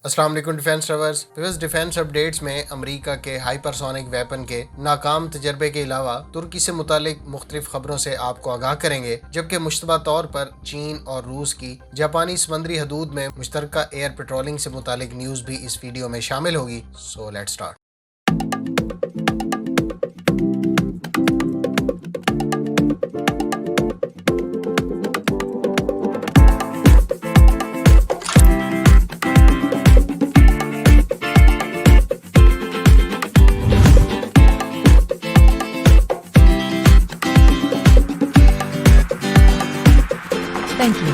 अस्सलाम वालेकुम defence lovers. Defence updates में अमेरिका के हाइपरसोनिक वेपन के नाकाम तजर्बे के अलावा तुर्की से मुतालिक मुख्तलिफ खबरों से आपको आगाह करेंगे, जबकि मुश्तबा तौर पर चीन और रूस की जापानी समंदरी हदूद में मुश्तरका एयर पेट्रोलिंग से मुतालिक न्यूज़ भी इस वीडियो में शामिल होगी। So let's start. Thank you.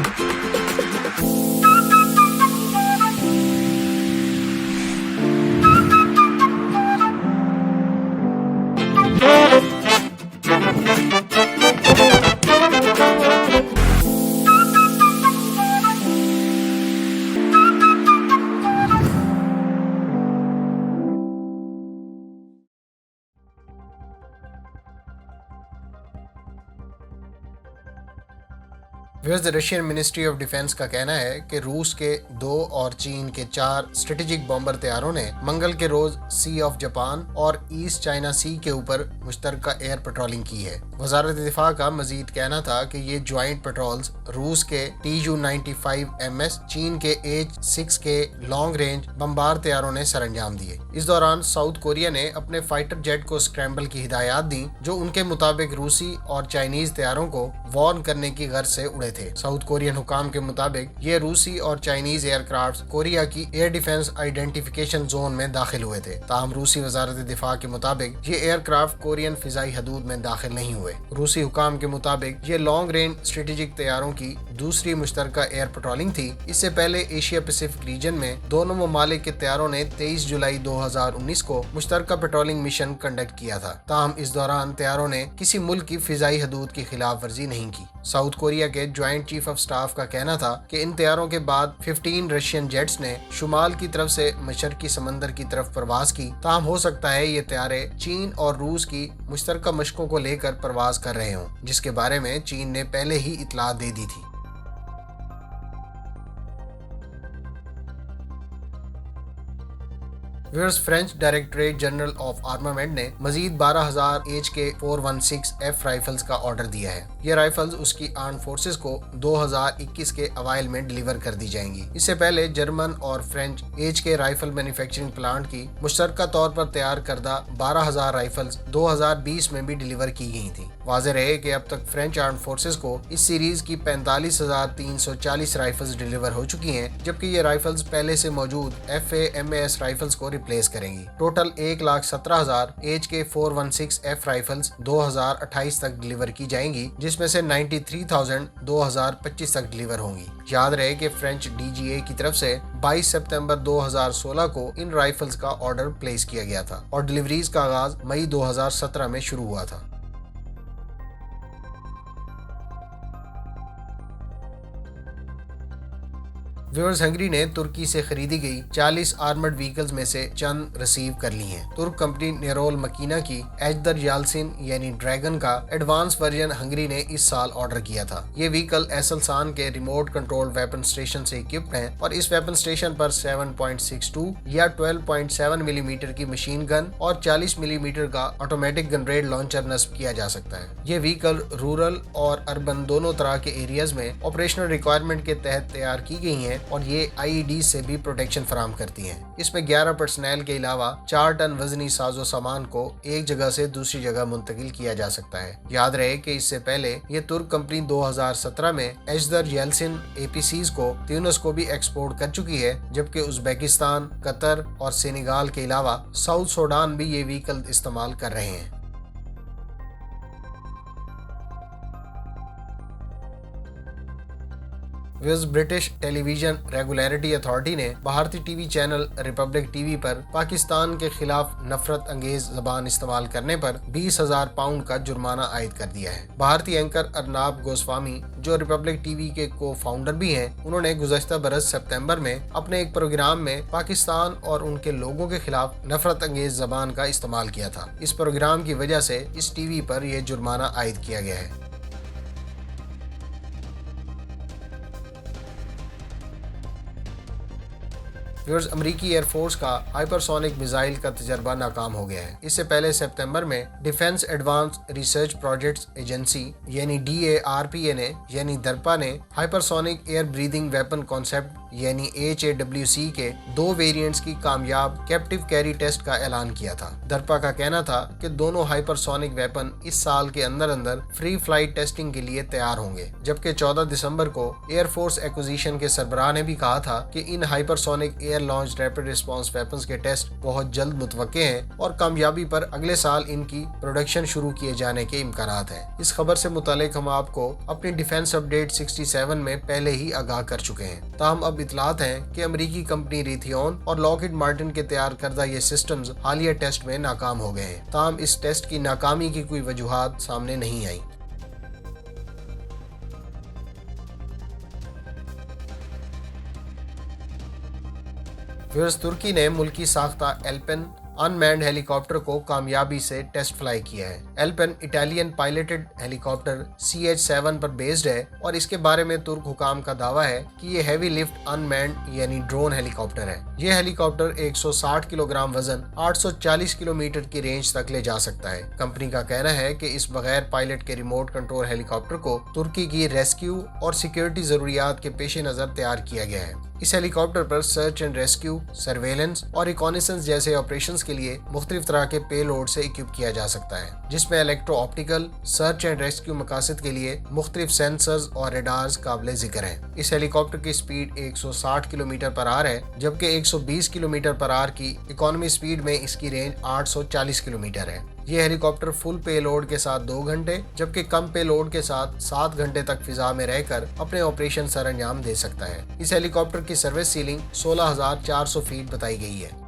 Russian ministry of defence का कहना है कि रूस के 2 और चीन के 4 स्ट्रेटेजिक बॉम्बर तैयारों ने मंगल के रोज सी ऑफ जापान और ईस्ट चाइना सी के ऊपर मुश्तरका एयर पेट्रोलिंग की है। वजारत दिफा का मजीद कहना था कि ये ज्वाइंट पेट्रोल्स रूस के Tu-95MS, चीन के H-6 के लॉन्ग रेंज बमबार तैयारों ने सरअंजाम दिए। इस दौरान साउथ कोरिया ने अपने फाइटर जेट को स्क्रैम्बल की हिदायत दी, जो उनके मुताबिक रूसी और चाइनीज तैयारों को वार्न करने की गर्ज से उड़े थे। साउथ कोरियन हुकाम के मुताबिक ये रूसी और चाइनीज एयरक्राफ्ट कोरिया की एयर डिफेंस आइडेंटिफिकेशन जोन में दाखिल हुए थे। ताहम रूसी वजारत दिफा के मुताबिक ये एयरक्राफ्ट कोरियन फिजाई हदूद में दाखिल नहीं हुए। रूसी हुकाम के मुताबिक ये लॉन्ग रेंज स्ट्रेटेजिक तैयारों की दूसरी मुश्तरका एयर पेट्रोलिंग थी। इससे पहले एशिया पैसिफिक रीजन में दोनों ममालिक के तैयारों ने 23 जुलाई 2019 को मुश्तरका पेट्रोलिंग मिशन कंडक्ट किया था। ताहम इस दौरान तैयारों ने किसी मुल्क की फिजाई हदूद की खिलाफ वर्जी नहीं की। साउथ कोरिया के ज्वाइंट चीफ ऑफ स्टाफ का कहना था कि इन तैयारों के बाद 15 रशियन जेट्स ने शुमाल की तरफ से मशरकी समंदर की तरफ परवाज की। ताहम हो सकता है ये तैयारे चीन और रूस की मुश्तरका मशकों को लेकर परवाज कर रहे हों, जिसके बारे में चीन ने पहले ही इतला दे दी थी। French directorate general of armament ने मजीद 12,000 HK416F राइफल्स का ऑर्डर दिया है। ये राइफल्स उसकी आर्म फोर्सेस को 2021 के अवाइल में डिलीवर कर दी जाएंगी। इससे पहले जर्मन और French HK rifle manufacturing plant की मुश्तरका तौर पर तैयार करदा 12,000 राइफल्स 2020 में भी डिलीवर की गई थी। वाज़ेह रहे कि अब तक फ्रेंच आर्म फोर्सेस को इस सीरीज की 45,340 राइफल्स डिलीवर हो चुकी हैं, जबकि ये राइफल्स पहले से मौजूद FAMAS राइफल्स को रिप्लेस करेंगी। टोटल 1,17,000 HK416F राइफल्स 2028 तक डिलीवर की जाएंगी, जिसमें से 93,000 2025 तक डिलीवर होंगी। याद रहे कि फ्रेंच DGA की तरफ से 22 सितंबर 2016 को इन राइफल्स का ऑर्डर प्लेस किया गया था और डिलीवरीज का आगाज मई 2017 में शुरू हुआ था। हंगरी ने तुर्की से खरीदी गई 40 आर्मर्ड व्हीकल्स में से चंद रिसीव कर ली हैं। तुर्क कंपनी नेरोल मकीना की एजदर यालसिन यानी ड्रैगन का एडवांस वर्जन हंगरी ने इस साल ऑर्डर किया था। ये व्हीकल एसलसान के रिमोट कंट्रोल वेपन स्टेशन से इक्विप्ड हैं और इस वेपन स्टेशन पर 7.62 या 12.7 मिलीमीटर की मशीन गन और 40 मिलीमीटर का ऑटोमेटिक गनरेड लॉन्चर नस्ब किया जा सकता है। ये व्हीकल रूरल और अर्बन दोनों तरह के एरियाज में ऑपरेशनल रिक्वायरमेंट के तहत तैयार की गई हैं और ये IED से भी प्रोटेक्शन फराहम करती हैं। इसमें 11 पर्सनल के अलावा 4 टन वजनी साजो सामान को एक जगह से दूसरी जगह मुंतकिल किया जा सकता है। याद रहे कि इससे पहले ये तुर्क कंपनी 2017 में एजदर येल्सिन APCs को ट्यूनिस को भी एक्सपोर्ट कर चुकी है, जबकि उज्बेकिस्तान, कतर और सेनेगाल के अलावा साउथ सूडान भी ये व्हीकल इस्तेमाल कर रहे हैं। ब्रिटिश टेलीविजन रेगुलेटरी अथॉरिटी ने भारतीय टीवी चैनल रिपब्लिक टीवी पर पाकिस्तान के खिलाफ नफरत अंगेज जबान इस्तेमाल करने पर 20,000 पाउंड का जुर्माना आयद कर दिया है। भारतीय एंकर अर्नाब गोस्वामी, जो रिपब्लिक टीवी के को फाउंडर भी हैं, उन्होंने गुज़श्ता बरस सितंबर में अपने एक प्रोग्राम में पाकिस्तान और उनके लोगों के खिलाफ नफरत अंगेज जबान का इस्तेमाल किया था। इस प्रोग्राम की वजह से इस टीवी पर यह जुर्माना आयद किया गया है। व्यूअर्स, अमेरिकी एयरफोर्स का हाइपरसोनिक मिसाइल का तजर्बा नाकाम हो गया है। इससे पहले सितंबर में defence advance research projects agency यानी DARPA ने यानी दरपा ने hypersonic air breathing weapon concept यानी HAWC के 2 वेरिएंट्स की कामयाब कैप्टिव कैरी टेस्ट का ऐलान किया था। दरपा का कहना था कि दोनों हाइपरसोनिक वेपन इस साल के अंदर अंदर फ्री फ्लाइट टेस्टिंग के लिए तैयार होंगे, जबकि 14 दिसंबर को एयरफोर्स एक्विजिशन के सरबराह ने भी कहा था कि इन hypersonic air launch rapid response weapons के टेस्ट बहुत जल्द मुतवक्के हैं और कामयाबी पर अगले साल इनकी प्रोडक्शन शुरू किए जाने के इम्कानात हैं। इस खबर से मुतालिक हम आपको अपनी डिफेंस अपडेट 67 में पहले ही आगाह कर चुके हैं। ताहम अब इतलात हैं कि अमेरिकी कंपनी रेथियोन और लॉकहीड मार्टिन के तैयार करदा ये सिस्टम्स हालिया टेस्ट में नाकाम हो गए हैं। ताहम इस टेस्ट की नाकामी की कोई वजूहात सामने नहीं आई। तुर्की ने मुल्की साख्ता एल्पेन अनमैन्ड हेलीकॉप्टर को कामयाबी से टेस्ट फ्लाई किया है। एल्पेन इटालियन पायलटेड हेलीकॉप्टर CH-7 पर बेस्ड है और इसके बारे में तुर्क हुकाम का दावा है कि ये हैवी लिफ्ट अनमैन्ड यानी ड्रोन हेलीकॉप्टर है। ये हेलीकॉप्टर 160 किलोग्राम वजन 840 किलोमीटर की रेंज तक ले जा सकता है। कंपनी का कहना है कि इस बगैर पायलट के रिमोट कंट्रोल हेलीकॉप्टर को तुर्की की रेस्क्यू और सिक्योरिटी जरूरियात के पेश नजर तैयार किया गया है। इस हेलीकॉप्टर पर सर्च एंड रेस्क्यू, सर्वेलेंस और रिकॉनेसेंस जैसे ऑपरेशंस के लिए मुख्तलिफ तरह के पेलोड से इक्विप किया जा सकता है, जिसमें electro optical, search and rescue मकासद के लिए मुख्तलिफ सेंसर्स और रेडार्स काबिल जिक्र हैं। इस हेलीकॉप्टर की स्पीड 160 किलोमीटर पर आवर है, जबकि 120 किलोमीटर पर आवर की इकोनॉमी स्पीड में इसकी रेंज 840 किलोमीटर है। ये हेलीकॉप्टर फुल पेलोड के साथ 2 घंटे जबकि कम पेलोड के साथ 7 घंटे तक फिजा में रहकर अपने ऑपरेशन सर अंजाम दे सकता है। इस हेलीकॉप्टर की सर्विस सीलिंग 16,400 फीट बताई गई है।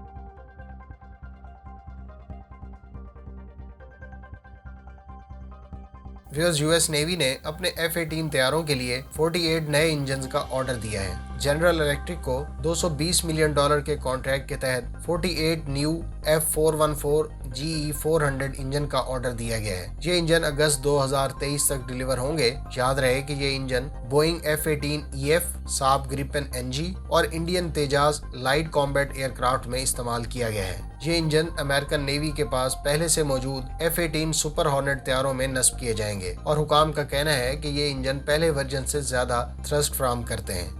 US नेवी ने अपने F-18 तैयारों के लिए 48 नए इंजन का ऑर्डर दिया है। जनरल इलेक्ट्रिक को $220 मिलियन के कॉन्ट्रैक्ट के तहत 48 न्यू F414 GE400 इंजन का ऑर्डर दिया गया है। ये इंजन अगस्त 2023 तक डिलीवर होंगे। याद रहे कि ये इंजन बोइंग F-18EF, साब ग्रिपेन NG और इंडियन तेजाज लाइट कॉम्बैट एयरक्राफ्ट में इस्तेमाल किया गया है। ये इंजन अमेरिकन नेवी के पास पहले से मौजूद F-18 सुपर हॉर्नेट तैयारों में नस्ब किए जाएंगे और हुकाम का कहना है कि ये इंजन पहले वर्जन से ज्यादा थ्रस्ट फराहम करते हैं।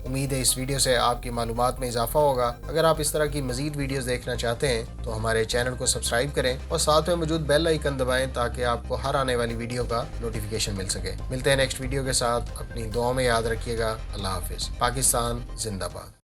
उम्मीद है इस वीडियो से आपकी मालूमात में इजाफा होगा। अगर आप इस तरह की मजीद वीडियोस देखना चाहते हैं तो हमारे चैनल को सब्सक्राइब करें और साथ में मौजूद बेल आइकन दबाएं ताकि आपको हर आने वाली वीडियो का नोटिफिकेशन मिल सके। मिलते हैं नेक्स्ट वीडियो के साथ। अपनी दुआओं में याद रखिएगा। अल्लाह हाफिज। पाकिस्तान जिंदाबाद।